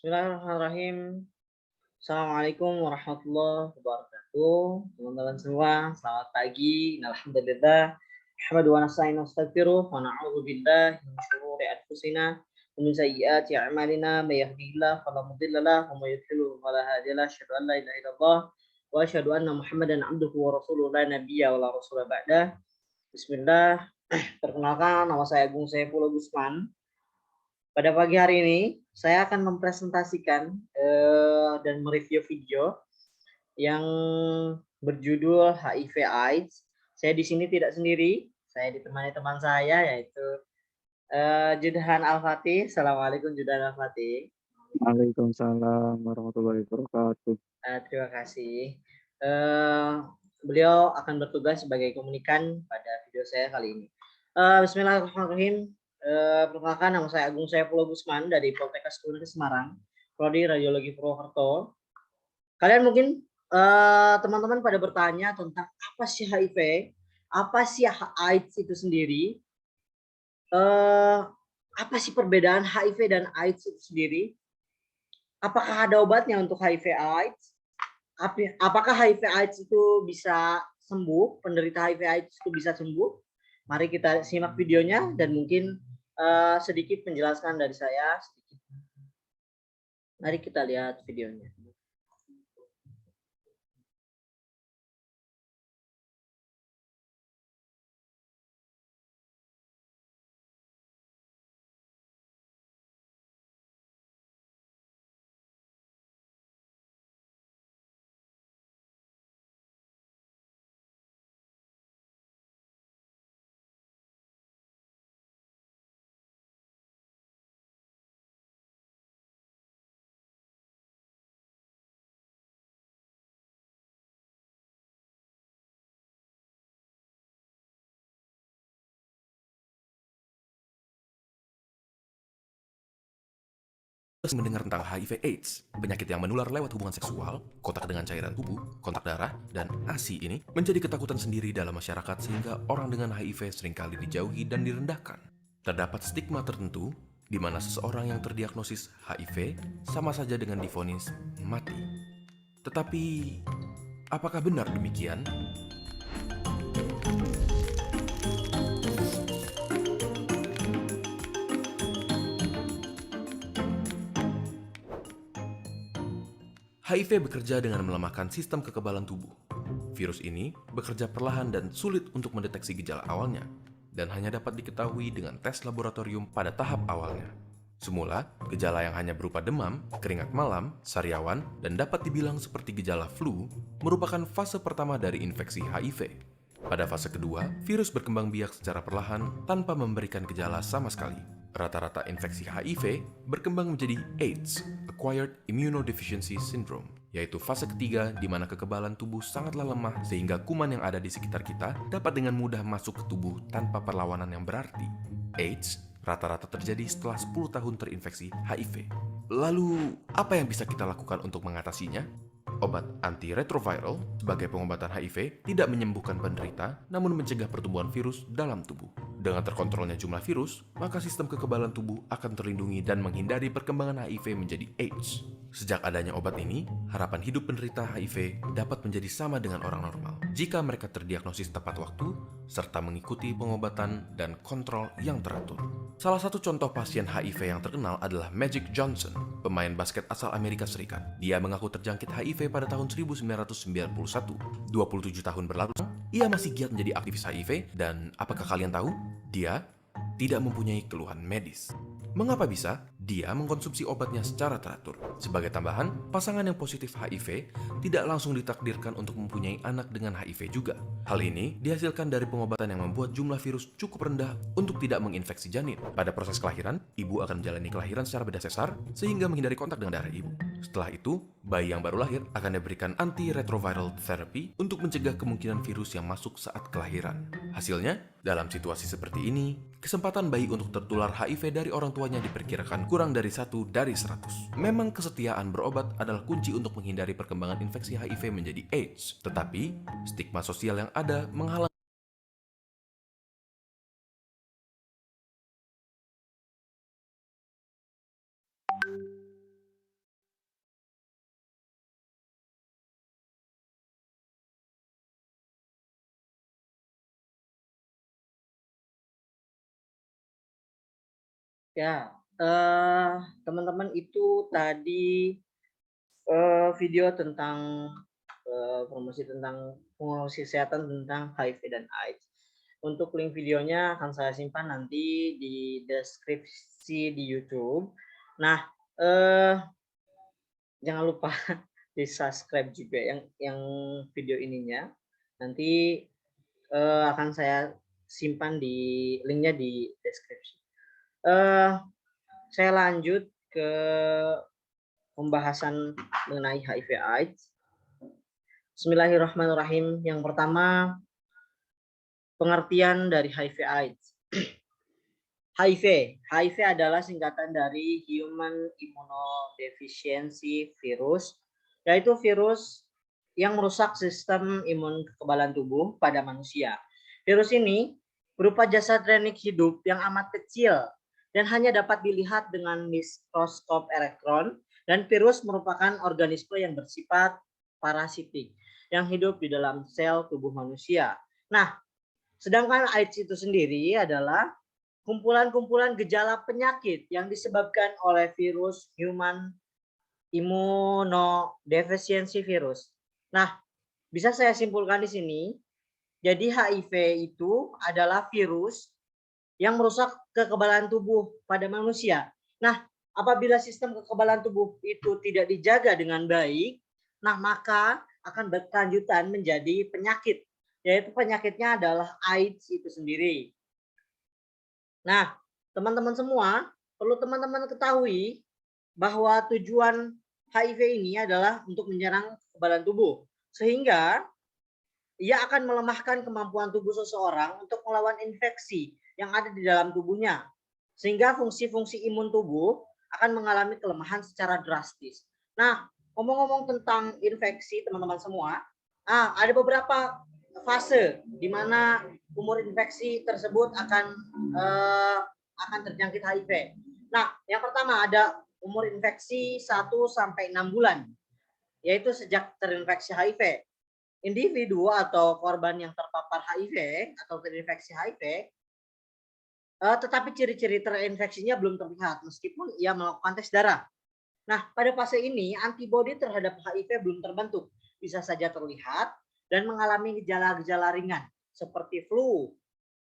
Bismillahirrahmanirrahim. Assalamualaikum warahmatullahi wabarakatuh. Teman-teman semua, selamat pagi. Alhamdulillah. Ahmadu wa nasta'inu wa nastaghfiruh wa na'udzu billahi min syururi anfusina wa min sayyiati a'malina may yahdihillahu fala mudilla lahu wa may yudlil fala hadiya lahu. Asyhadu an la ilaha illallah wa asyhadu anna Muhammadan abduhu wa rasuluhu la nabiyya wa la rasula ba'dah. Bismillah. Perkenalkan, nama saya Agung Saifullah Gusman. Pada pagi hari ini, saya akan mempresentasikan dan mereview video yang berjudul HIV/AIDS. Saya di sini tidak sendiri, saya ditemani teman saya yaitu Judhan Al-Fatih. Assalamualaikum Judhan Al-Fatih. Waalaikumsalam warahmatullahi wabarakatuh. Terima kasih. Beliau akan bertugas sebagai komunikan pada video saya kali ini. Bismillahirrahmanirrahim. Perkenalkan, nama saya Agung Saifullah Gusman dari Poltekkes UNRI Semarang, Prodi Radiologi Purwokerto. Kalian mungkin teman-teman pada bertanya tentang apa sih HIV, apa sih AIDS itu sendiri, apa sih perbedaan HIV dan AIDS itu sendiri, apakah ada obatnya untuk HIV/AIDS, apakah HIV/AIDS itu bisa sembuh, penderita HIV/AIDS itu bisa sembuh. Mari kita simak videonya dan mungkin sedikit penjelasan dari saya. Mari kita lihat videonya. Mendengar tentang HIV/AIDS, penyakit yang menular lewat hubungan seksual, kontak dengan cairan tubuh, kontak darah, dan ASI ini menjadi ketakutan sendiri dalam masyarakat sehingga orang dengan HIV seringkali dijauhi dan direndahkan. Terdapat stigma tertentu di mana seseorang yang terdiagnosis HIV sama saja dengan divonis mati. Tetapi, apakah benar demikian? HIV bekerja dengan melemahkan sistem kekebalan tubuh. Virus ini bekerja perlahan dan sulit untuk mendeteksi gejala awalnya, dan hanya dapat diketahui dengan tes laboratorium pada tahap awalnya. Semula, gejala yang hanya berupa demam, keringat malam, sariawan, dan dapat dibilang seperti gejala flu, merupakan fase pertama dari infeksi HIV. Pada fase kedua, virus berkembang biak secara perlahan tanpa memberikan gejala sama sekali. Rata-rata infeksi HIV berkembang menjadi AIDS, Acquired Immunodeficiency Syndrome, yaitu fase ketiga di mana kekebalan tubuh sangatlah lemah sehingga kuman yang ada di sekitar kita dapat dengan mudah masuk ke tubuh tanpa perlawanan yang berarti. AIDS rata-rata terjadi setelah 10 tahun terinfeksi HIV. Lalu, apa yang bisa kita lakukan untuk mengatasinya? Obat antiretroviral sebagai pengobatan HIV tidak menyembuhkan penderita, namun mencegah pertumbuhan virus dalam tubuh. Dengan terkontrolnya jumlah virus, maka sistem kekebalan tubuh akan terlindungi dan menghindari perkembangan HIV menjadi AIDS. Sejak adanya obat ini, harapan hidup penderita HIV dapat menjadi sama dengan orang normal jika mereka terdiagnosis tepat waktu, serta mengikuti pengobatan dan kontrol yang teratur. Salah satu contoh pasien HIV yang terkenal adalah Magic Johnson, pemain basket asal Amerika Serikat. Dia mengaku terjangkit HIV pada tahun 1991. 27 tahun berlalu, ia masih giat menjadi aktivis HIV dan apakah kalian tahu? Dia tidak mempunyai keluhan medis. Mengapa bisa? Dia mengkonsumsi obatnya secara teratur. Sebagai tambahan, pasangan yang positif HIV tidak langsung ditakdirkan untuk mempunyai anak dengan HIV juga. Hal ini dihasilkan dari pengobatan yang membuat jumlah virus cukup rendah untuk tidak menginfeksi janin. Pada proses kelahiran, ibu akan menjalani kelahiran secara bedah sesar sehingga menghindari kontak dengan darah ibu. Setelah itu, bayi yang baru lahir akan diberikan antiretroviral therapy untuk mencegah kemungkinan virus yang masuk saat kelahiran. Hasilnya, dalam situasi seperti ini, kesempatan bayi untuk tertular HIV dari orang tuanya diperkirakan kurang dari 1 dari 100. Memang kesetiaan berobat adalah kunci untuk menghindari perkembangan infeksi HIV menjadi AIDS. Tetapi, stigma sosial yang ada menghalang Ya, teman-teman itu tadi video tentang promosi tentang promosi kesehatan tentang HIV dan AIDS. Untuk link videonya akan saya simpan nanti di deskripsi di YouTube. Nah, jangan lupa di subscribe juga yang video ininya. Nanti akan saya simpan di linknya di deskripsi. Saya lanjut ke pembahasan mengenai HIV/AIDS. Bismillahirrahmanirrahim. Yang pertama, pengertian dari HIV/AIDS. HIV adalah singkatan dari Human Immunodeficiency Virus, yaitu virus yang merusak sistem imun kekebalan tubuh pada manusia. Virus ini berupa jasad renik hidup yang amat kecil dan hanya dapat dilihat dengan mikroskop elektron, dan virus merupakan organisme yang bersifat parasitik yang hidup di dalam sel tubuh manusia. Nah, sedangkan AIDS itu sendiri adalah kumpulan-kumpulan gejala penyakit yang disebabkan oleh virus Human Immunodeficiency Virus. Nah, bisa saya simpulkan di sini, jadi HIV itu adalah virus yang merusak kekebalan tubuh pada manusia. Nah, apabila sistem kekebalan tubuh itu tidak dijaga dengan baik, nah maka akan berkelanjutan menjadi penyakit, yaitu penyakitnya adalah AIDS itu sendiri. Nah, teman-teman semua, perlu teman-teman ketahui bahwa tujuan HIV ini adalah untuk menyerang kekebalan tubuh, sehingga ia akan melemahkan kemampuan tubuh seseorang untuk melawan infeksi yang ada di dalam tubuhnya, sehingga fungsi-fungsi imun tubuh akan mengalami kelemahan secara drastis. Nah, ngomong-ngomong tentang infeksi, teman-teman semua, ada beberapa fase di mana umur infeksi tersebut akan terjangkit HIV. Nah, yang pertama ada umur infeksi 1 sampai 6 bulan, yaitu sejak terinfeksi HIV. Individu atau korban yang terpapar HIV atau terinfeksi HIV, tetapi ciri-ciri terinfeksinya belum terlihat meskipun ia melakukan tes darah. Nah, pada fase ini antibodi terhadap HIV belum terbentuk, bisa saja terlihat dan mengalami gejala-gejala ringan seperti flu.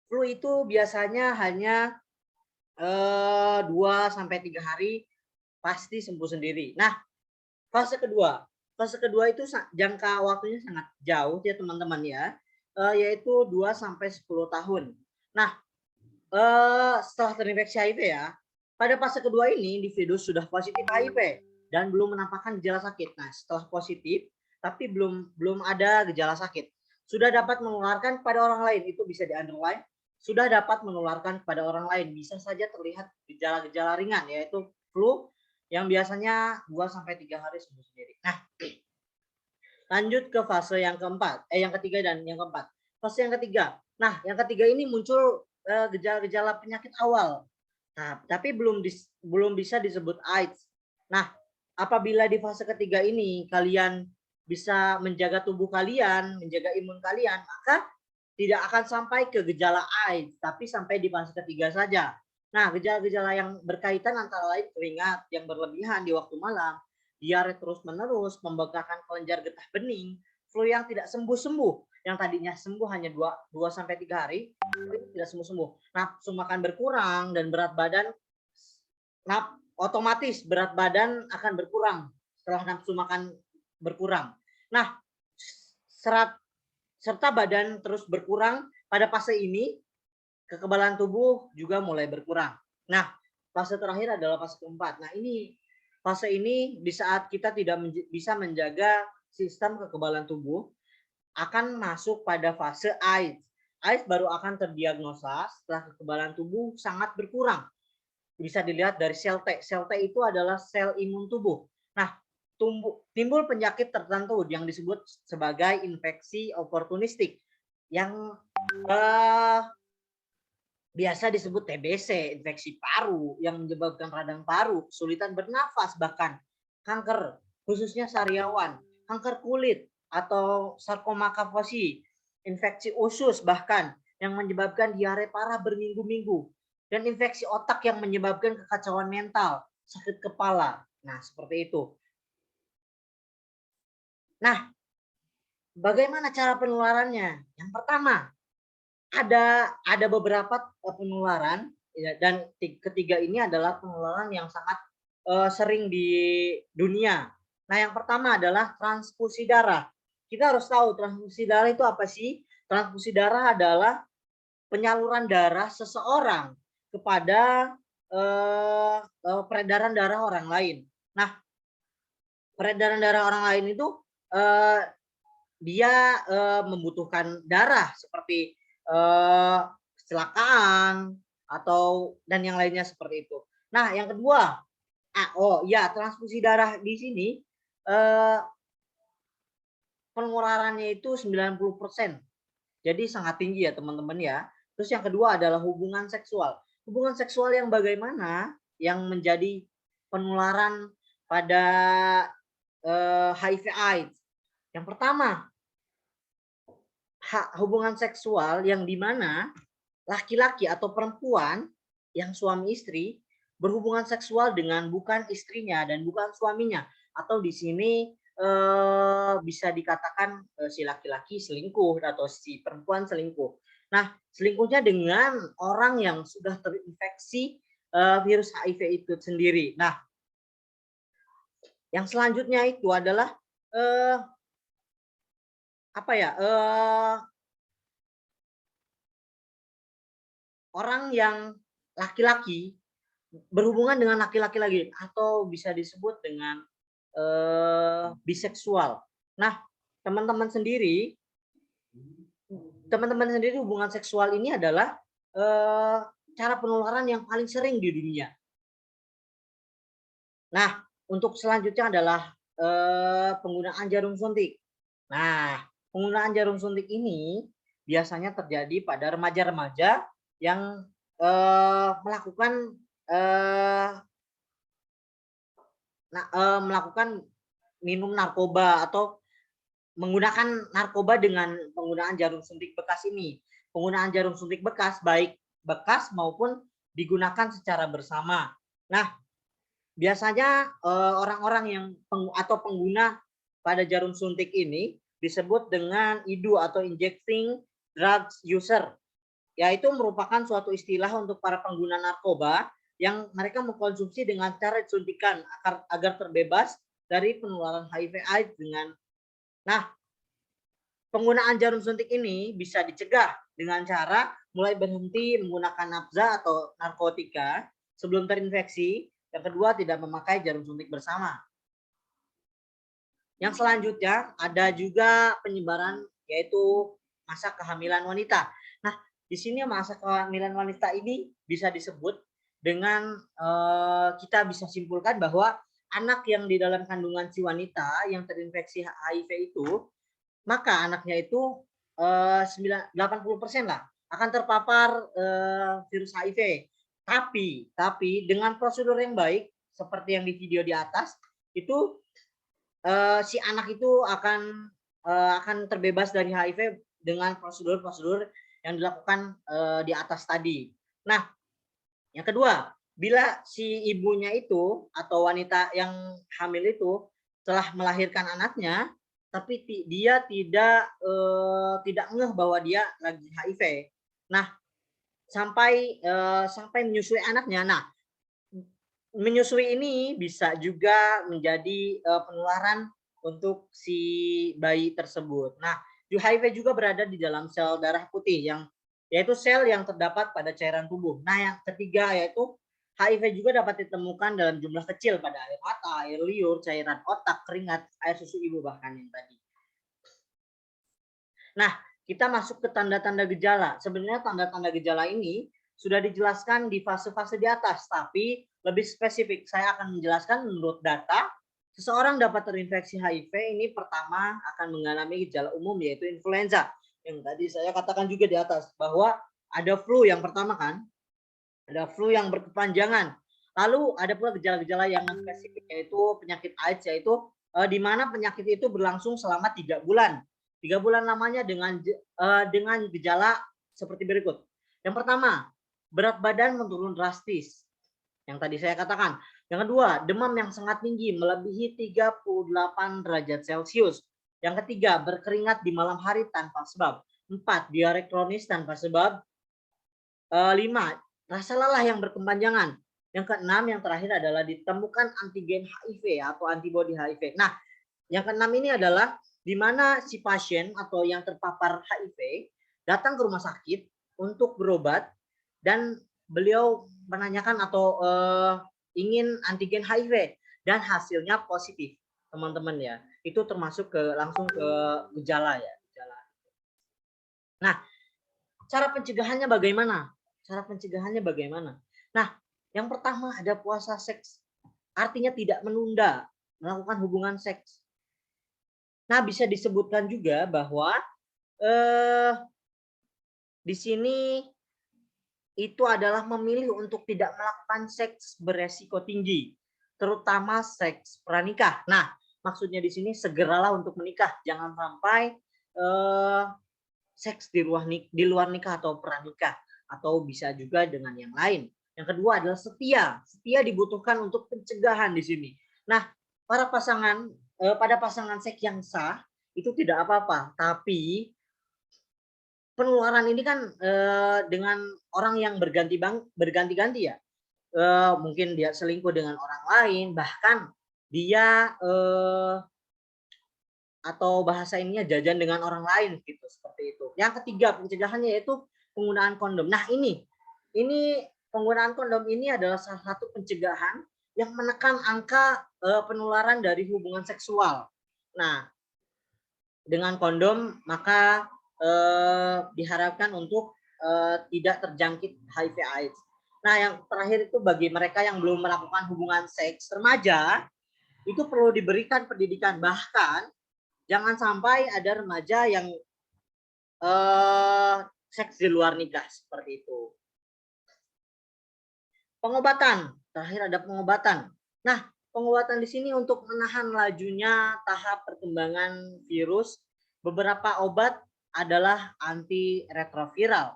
Flu itu biasanya hanya 2 sampai 3 hari pasti sembuh sendiri. Nah, fase kedua itu jangka waktunya sangat jauh ya teman-teman ya, yaitu 2 sampai 10 tahun. Nah, setelah terinfeksi HIV ya, pada fase kedua ini individu sudah positif HIV dan belum menampakkan gejala sakit. Nah, setelah positif tapi belum ada gejala sakit, sudah dapat menularkan pada orang lain, itu bisa di underline, sudah dapat menularkan pada orang lain, bisa saja terlihat gejala-gejala ringan yaitu flu yang biasanya 2 sampai 3 hari sembuh sendiri. Nah, lanjut ke fase yang keempat, yang ketiga dan yang keempat. Fase yang ketiga. Nah, yang ketiga ini muncul gejala-gejala penyakit awal. Nah, tapi belum bisa disebut AIDS. Nah, apabila di fase ketiga ini kalian bisa menjaga tubuh kalian, menjaga imun kalian, maka tidak akan sampai ke gejala AIDS, tapi sampai di fase ketiga saja. Nah, gejala-gejala yang berkaitan antara lain keringat yang berlebihan di waktu malam, diare terus-menerus, pembengkakan kelenjar getah bening, flu yang tidak sembuh-sembuh, yang tadinya sembuh hanya 2 sampai 3 hari, tidak sembuh-sembuh. Nafsu makan berkurang dan berat badan, otomatis berat badan akan berkurang setelah nafsu makan berkurang. Nah, serta badan terus berkurang pada fase ini, kekebalan tubuh juga mulai berkurang. Nah, fase terakhir adalah fase keempat. Nah, fase ini di saat kita tidak bisa menjaga sistem kekebalan tubuh, akan masuk pada fase AIDS. AIDS baru akan terdiagnosa setelah kekebalan tubuh sangat berkurang. Bisa dilihat dari sel T. Sel T itu adalah sel imun tubuh. Nah, timbul penyakit tertentu yang disebut sebagai infeksi oportunistik yang biasa disebut TBC, infeksi paru yang menyebabkan radang paru, kesulitan bernafas, bahkan kanker, khususnya sariawan, kanker kulit atau sarkoma Kaposi, infeksi usus bahkan yang menyebabkan diare parah berminggu-minggu. dan infeksi otak yang menyebabkan kekacauan mental, sakit kepala. Nah, seperti itu. Nah, bagaimana cara penularannya? Yang pertama, ada beberapa penularan ya, dan ketiga ini adalah penularan yang sangat sering di dunia. Nah, yang pertama adalah transfusi darah. Kita harus tahu transfusi darah itu apa sih? Transfusi darah adalah penyaluran darah seseorang kepada peredaran darah orang lain. Nah, peredaran darah orang lain itu eh, dia membutuhkan darah seperti kecelakaan atau dan yang lainnya seperti itu. Nah, yang kedua, transfusi darah di sini pengeluarannya itu 90%. Jadi sangat tinggi ya teman-teman ya. Terus yang kedua adalah hubungan seksual. Hubungan seksual yang bagaimana yang menjadi penularan pada HIV/AIDS. Yang pertama, hubungan seksual yang dimana laki-laki atau perempuan yang suami istri berhubungan seksual dengan bukan istrinya dan bukan suaminya, atau di sini bisa dikatakan si laki-laki selingkuh atau si perempuan selingkuh. Nah, selingkuhnya dengan orang yang sudah terinfeksi virus HIV itu sendiri. Nah, yang selanjutnya itu adalah orang yang laki-laki berhubungan dengan laki-laki lagi atau bisa disebut dengan biseksual. Nah, teman-teman sendiri hubungan seksual ini adalah cara penularan yang paling sering di dunia. Nah, untuk selanjutnya adalah penggunaan jarum suntik. Nah, penggunaan jarum suntik ini biasanya terjadi pada remaja-remaja yang melakukan minum narkoba atau menggunakan narkoba dengan penggunaan jarum suntik bekas ini. Penggunaan jarum suntik bekas baik bekas maupun digunakan secara bersama. Nah, biasanya orang-orang yang pengguna pada jarum suntik ini disebut dengan IDU atau injecting drugs user, yaitu merupakan suatu istilah untuk para pengguna narkoba yang mereka mengkonsumsi dengan cara disuntikan agar terbebas dari penularan HIV/AIDS dengan. Nah, penggunaan jarum suntik ini bisa dicegah dengan cara mulai berhenti menggunakan nafza atau narkotika sebelum terinfeksi. Yang kedua, tidak memakai jarum suntik bersama. Yang selanjutnya ada juga penyebaran yaitu masa kehamilan wanita. Nah, di sini masa kehamilan wanita ini bisa disebut dengan kita bisa simpulkan bahwa anak yang di dalam kandungan si wanita yang terinfeksi HIV itu, maka anaknya itu 80% lah akan terpapar virus HIV. Tapi dengan prosedur yang baik seperti yang di video di atas itu si anak itu akan terbebas dari HIV dengan prosedur-prosedur yang dilakukan di atas tadi. Nah, yang kedua, bila si ibunya itu atau wanita yang hamil itu telah melahirkan anaknya, tapi dia tidak ngeh bahwa dia lagi HIV. Nah, sampai menyusui anaknya. Nah, menyusui ini bisa juga menjadi penularan untuk si bayi tersebut. Nah, HIV juga berada di dalam sel darah putih yaitu sel yang terdapat pada cairan tubuh. Nah, yang ketiga yaitu HIV juga dapat ditemukan dalam jumlah kecil pada air mata, air liur, cairan otak, keringat, air susu ibu bahkan yang tadi. Nah, kita masuk ke tanda-tanda gejala. Sebenarnya tanda-tanda gejala ini sudah dijelaskan di fase-fase di atas, tapi lebih spesifik saya akan menjelaskan menurut data. Seseorang dapat terinfeksi HIV ini pertama akan mengalami gejala umum yaitu influenza. Yang tadi saya katakan juga di atas bahwa ada flu yang pertama kan, ada flu yang berkepanjangan. Lalu ada pula gejala-gejala yang spesifik yaitu penyakit AIDS, yaitu di mana penyakit itu berlangsung selama 3 bulan. 3 bulan lamanya dengan gejala seperti berikut. Yang pertama, berat badan menurun drastis. Yang tadi saya katakan. Yang kedua, demam yang sangat tinggi melebihi 38 derajat Celcius. Yang ketiga, berkeringat di malam hari tanpa sebab. 4, diare kronis tanpa sebab. 5, rasa lelah yang berkepanjangan. Yang keenam, yang terakhir adalah ditemukan antigen HIV atau antibodi HIV. Nah, yang keenam ini adalah di mana si pasien atau yang terpapar HIV datang ke rumah sakit untuk berobat dan beliau menanyakan atau ingin antigen HIV dan hasilnya positif, teman-teman ya. Itu termasuk langsung ke gejala ya. Nah, cara pencegahannya bagaimana? Nah, yang pertama ada puasa seks. Artinya tidak menunda melakukan hubungan seks. Nah, bisa disebutkan juga bahwa di sini itu adalah memilih untuk tidak melakukan seks beresiko tinggi, terutama seks pranikah. Nah, maksudnya di sini segeralah untuk menikah, jangan sampai seks di luar nikah atau pranikah, atau bisa juga dengan yang lain. Yang kedua adalah setia. Setia dibutuhkan untuk pencegahan di sini. Nah, pada pasangan seks yang sah itu tidak apa-apa, tapi penularan ini kan dengan orang yang berganti-ganti ya. Mungkin dia selingkuh dengan orang lain, bahkan dia atau bahasa ininya jajan dengan orang lain gitu, seperti itu. Yang ketiga pencegahannya yaitu penggunaan kondom. Nah, ini penggunaan kondom ini adalah salah satu pencegahan yang menekan angka penularan dari hubungan seksual. Nah, dengan kondom maka diharapkan untuk tidak terjangkit HIV/AIDS. Nah, yang terakhir itu bagi mereka yang belum melakukan hubungan seks remaja itu perlu diberikan pendidikan, bahkan jangan sampai ada remaja yang seks di luar nikah seperti itu. Pengobatan, terakhir ada pengobatan. Nah, pengobatan di sini untuk menahan lajunya tahap perkembangan virus, beberapa obat adalah antiretroviral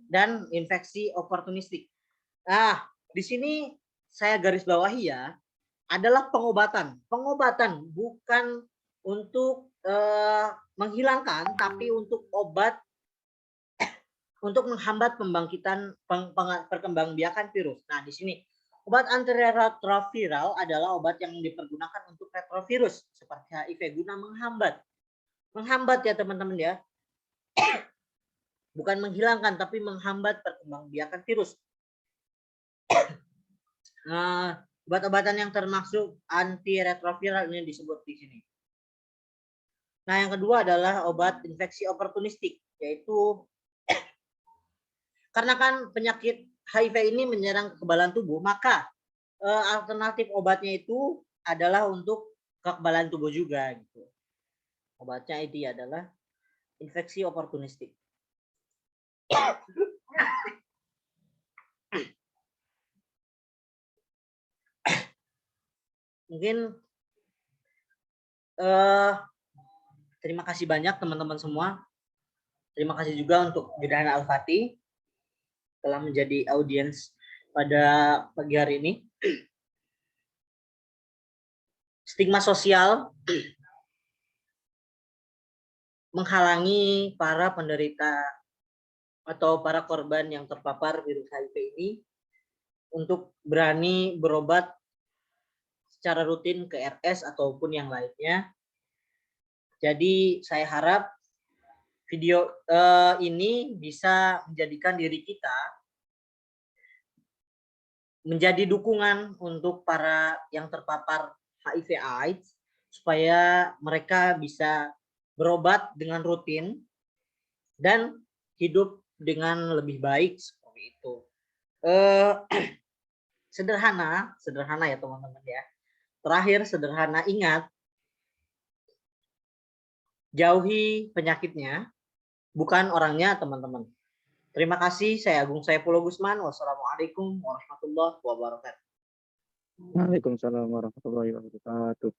dan infeksi oportunistik. Nah, di sini saya garis bawahi ya, adalah pengobatan. Pengobatan bukan untuk menghilangkan, tapi untuk obat untuk menghambat perkembangbiakan virus. Nah, di sini obat antiretroviral adalah obat yang dipergunakan untuk retrovirus seperti HIV guna menghambat ya teman-teman ya. Bukan menghilangkan, tapi menghambat perkembangbiakan virus. Nah, obat-obatan yang termasuk antiretroviral ini disebut di sini. Nah, yang kedua adalah obat infeksi oportunistik, yaitu karena kan penyakit HIV ini menyerang kekebalan tubuh, maka alternatif obatnya itu adalah untuk kekebalan tubuh juga gitu. Obatnya ini adalah infeksi oportunistik. Mungkin terima kasih banyak teman-teman semua. Terima kasih juga untuk Bidana Al-Fatih telah menjadi audiens pada pagi hari ini. Stigma sosial menghalangi para penderita atau para korban yang terpapar virus HIV ini untuk berani berobat secara rutin ke RS ataupun yang lainnya. Jadi saya harap video ini bisa menjadikan diri kita menjadi dukungan untuk para yang terpapar HIV/AIDS supaya mereka bisa berobat dengan rutin dan hidup dengan lebih baik seperti itu. Sederhana ya teman-teman ya. Terakhir sederhana, ingat, jauhi penyakitnya, bukan orangnya teman-teman. Terima kasih, saya Agung Saifullah Gusman. Wassalamualaikum warahmatullahi wabarakatuh. Waalaikumsalam warahmatullahi wabarakatuh.